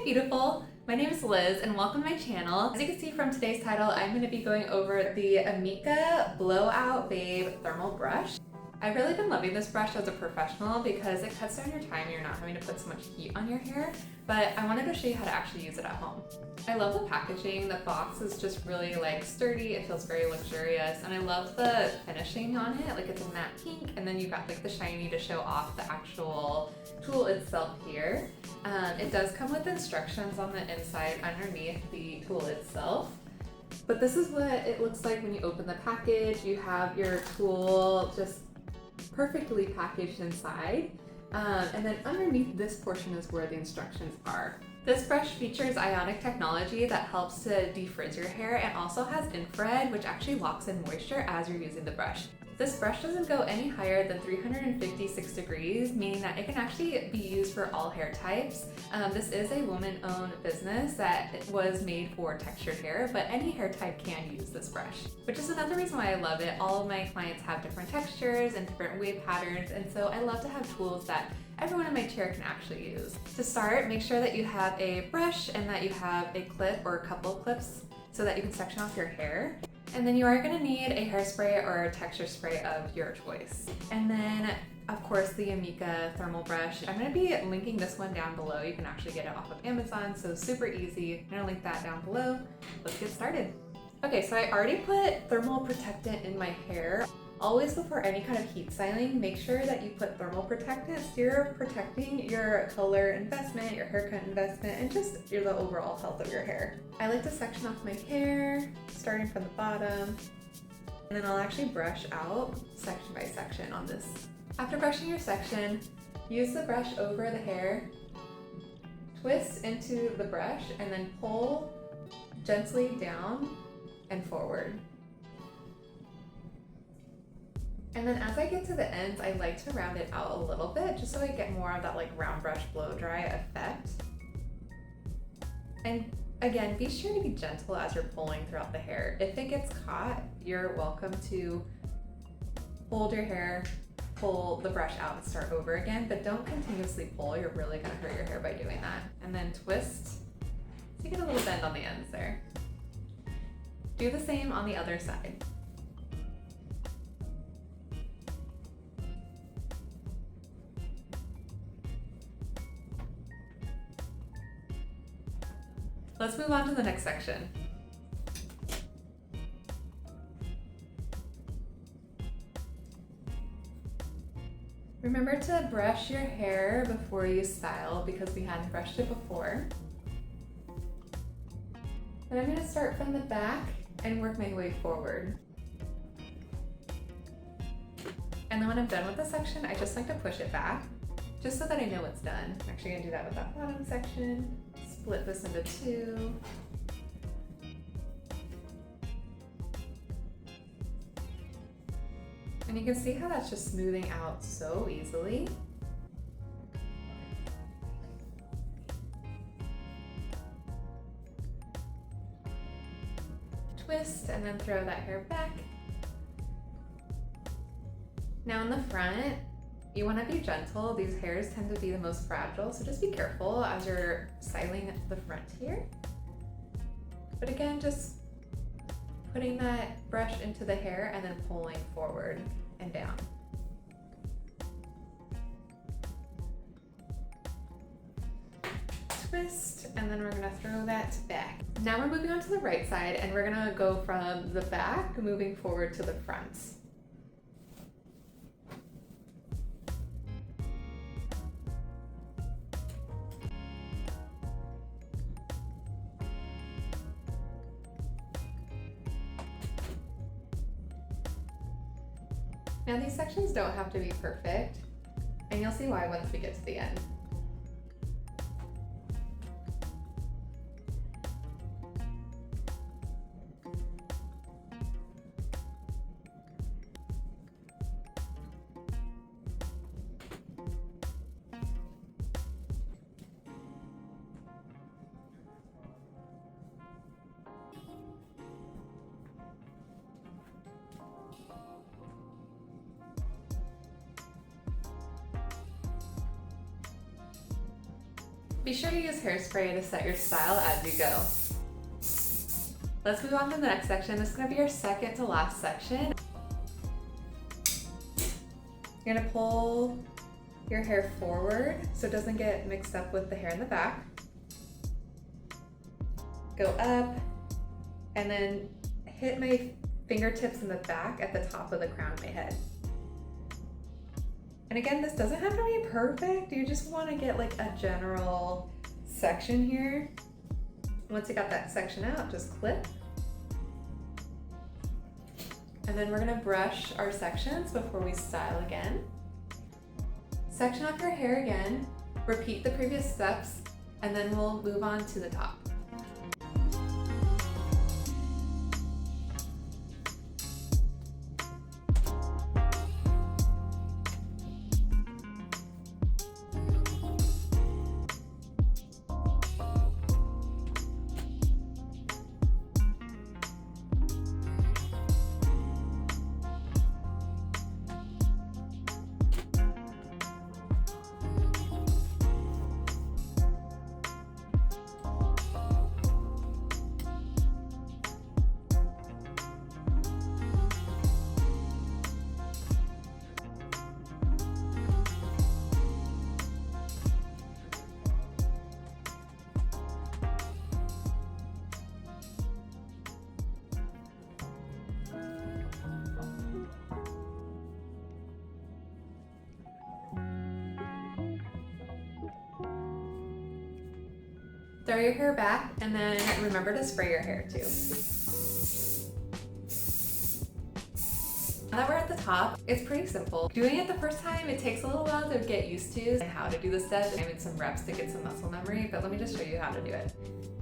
Hi beautiful, my name is Liz and welcome to my channel. As you can see from today's title, I'm going to be going over the Amika Blowout Babe Thermal Brush. I've really been loving this brush as a professional because it cuts down your time and you're not having to put so much heat on your hair, but I wanted to show you how to actually use it at home. I love the packaging. The box is just really sturdy, it feels very luxurious, and I love the finishing on it. It's a matte pink and then you've got the shiny to show off the actual tool itself here. It does come with instructions on the inside underneath the tool itself. But this is what it looks like when you open the package. You have your tool just perfectly packaged inside. And then underneath this portion is where the instructions are. This brush features ionic technology that helps to defrizz your hair and also has infrared, which actually locks in moisture as you're using the brush. This brush doesn't go any higher than 356 degrees, meaning that it can actually be used for all hair types. This is a woman-owned business that was made for textured hair, but any hair type can use this brush, which is another reason why I love it. All of my clients have different textures and different wave patterns, and so I love to have tools that everyone in my chair can actually use. To start, make sure that you have a brush and that you have a clip or a couple of clips so that you can section off your hair. And then you are going to need a hairspray or a texture spray of your choice. And then, of course, the Amika thermal brush. I'm going to be linking this one down below. You can actually get it off of Amazon, so super easy. I'm going to link that down below. Let's get started. Okay, so I already put thermal protectant in my hair. Always before any kind of heat styling, make sure that you put thermal protectant so you're protecting your color investment, your haircut investment, and just the overall health of your hair. I like to section off my hair, starting from the bottom, and then I'll actually brush out section by section on this. After brushing your section, use the brush over the hair, twist into the brush, and then pull gently down and forward. And then as I get to the ends, I like to round it out a little bit just so I get more of that round brush blow dry effect. And again, be sure to be gentle as you're pulling throughout the hair. If it gets caught, you're welcome to hold your hair, pull the brush out and start over again, but don't continuously pull. You're really gonna hurt your hair by doing that. And then twist so you get a little bend on the ends there. Do the same on the other side. Let's move on to the next section. Remember to brush your hair before you style because we hadn't brushed it before. And I'm gonna start from the back and work my way forward. And then when I'm done with the section, I just like to push it back just so that I know it's done. I'm actually gonna do that with that bottom section. Split this into two. And you can see how that's just smoothing out so easily. Twist and then throw that hair back. Now in the front, you want to be gentle. These hairs tend to be the most fragile, so just be careful as you're styling the front here. But again, just putting that brush into the hair and then pulling forward and down. Twist, and then we're gonna throw that back. Now we're moving on to the right side, and we're gonna go from the back, moving forward to the front. Now these sections don't have to be perfect, and you'll see why once we get to the end. Be sure to use hairspray to set your style as you go. Let's move on to the next section. This is going to be our second to last section. You're going to pull your hair forward so it doesn't get mixed up with the hair in the back. Go up and then hit my fingertips in the back at the top of the crown of my head. And again, this doesn't have to be perfect. You just want to get like a general section here. Once you got that section out, just clip. And then we're gonna brush our sections before we style again. Section off your hair again, repeat the previous steps, and then we'll move on to the top. Throw your hair back and then remember to spray your hair too. Now that we're at the top, it's pretty simple. Doing it the first time, it takes a little while to get used to and how to do the steps. I need some reps to get some muscle memory, but let me just show you how to do it.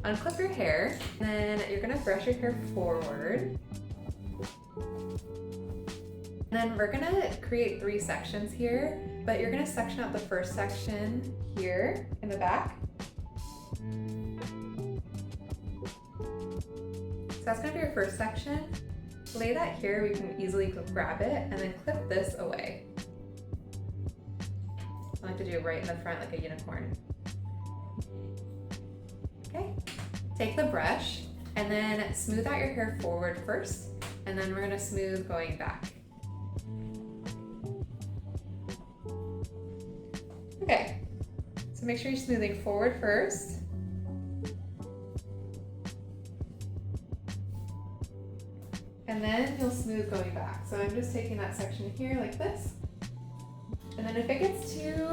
Unclip your hair, and then you're gonna brush your hair forward. And then we're gonna create 3 sections here, but you're gonna section out the first section here in the back. So that's gonna be your first section. Lay that here, we can easily grab it and then clip this away. I like to do it right in the front like a unicorn. Okay, take the brush and then smooth out your hair forward first, and then we're gonna smooth going back. Okay, so make sure you're smoothing forward first. And then you'll smooth going back. So I'm just taking that section here like this. And then if it gets too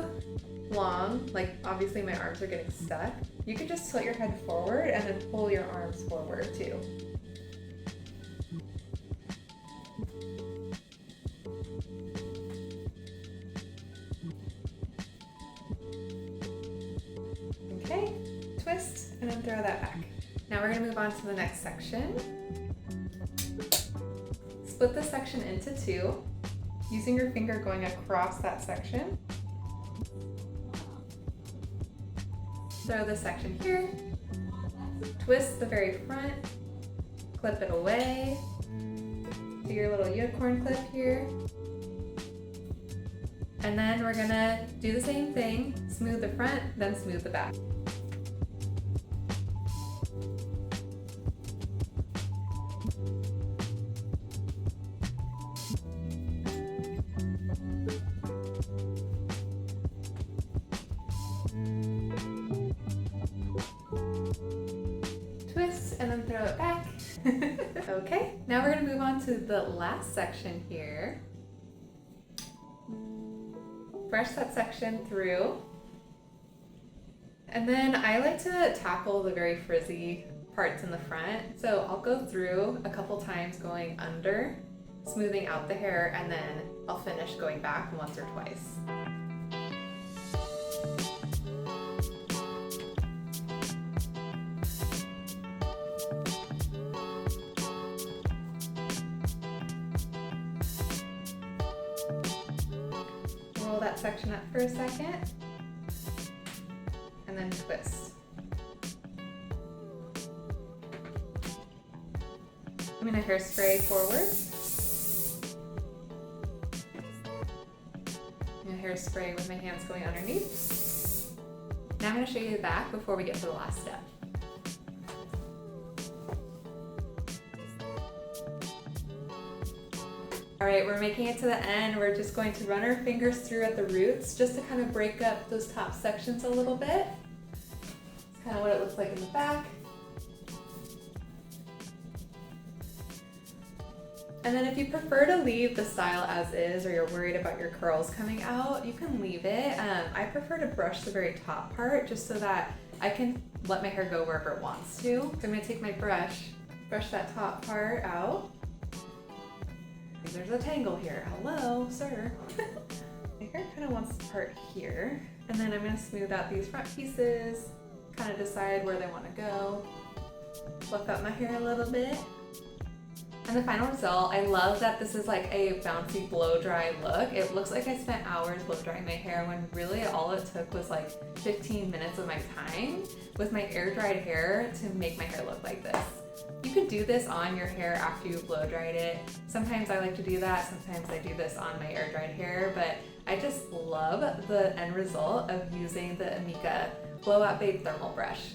long, like obviously my arms are getting stuck, you can just tilt your head forward and then pull your arms forward too. Okay, twist and then throw that back. Now we're gonna move on to the next section. Split this section into 2, using your finger going across that section. Throw this section here, twist the very front, clip it away, do your little unicorn clip here. And then we're gonna do the same thing, smooth the front, then smooth the back. Twist and then throw it back. Okay, now we're gonna move on to the last section here. Brush that section through. And then I like to tackle the very frizzy parts in the front. So I'll go through a couple times going under, smoothing out the hair, and then I'll finish going back once or twice. Roll that section up for a second, and then twist. I'm gonna hairspray forward. I'm gonna hairspray with my hands going underneath. Now I'm going to show you the back before we get to the last step. All right, we're making it to the end. We're just going to run our fingers through at the roots just to kind of break up those top sections a little bit. It's kind of what it looks like in the back. And then if you prefer to leave the style as is, or you're worried about your curls coming out, you can leave it. I prefer to brush the very top part just so that I can let my hair go wherever it wants to. So I'm gonna take my brush that top part out. There's a tangle here. Hello, sir. My hair kind of wants to part here. And then I'm gonna smooth out these front pieces, kind of decide where they want to go. Fluff out my hair a little bit. And the final result, I love that this is like a bouncy blow dry look. It looks like I spent hours blow drying my hair when really all it took was like 15 minutes of my time with my air dried hair to make my hair look like this. You could do this on your hair after you blow dried it. Sometimes I like to do that, sometimes I do this on my air dried hair, but I just love the end result of using the Amika Blowout Babe Thermal Brush.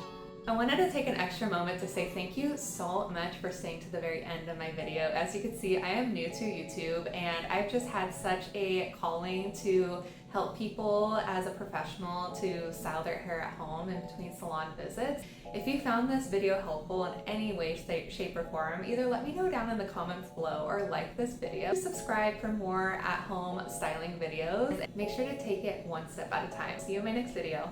I wanted to take an extra moment to say thank you so much for staying to the very end of my video. As you can see, I am new to YouTube and I've just had such a calling to help people as a professional to style their hair at home in between salon visits. If you found this video helpful in any way, shape, or form, either let me know down in the comments below or like this video. Subscribe for more at-home styling videos. Make sure to take it one step at a time. See you in my next video.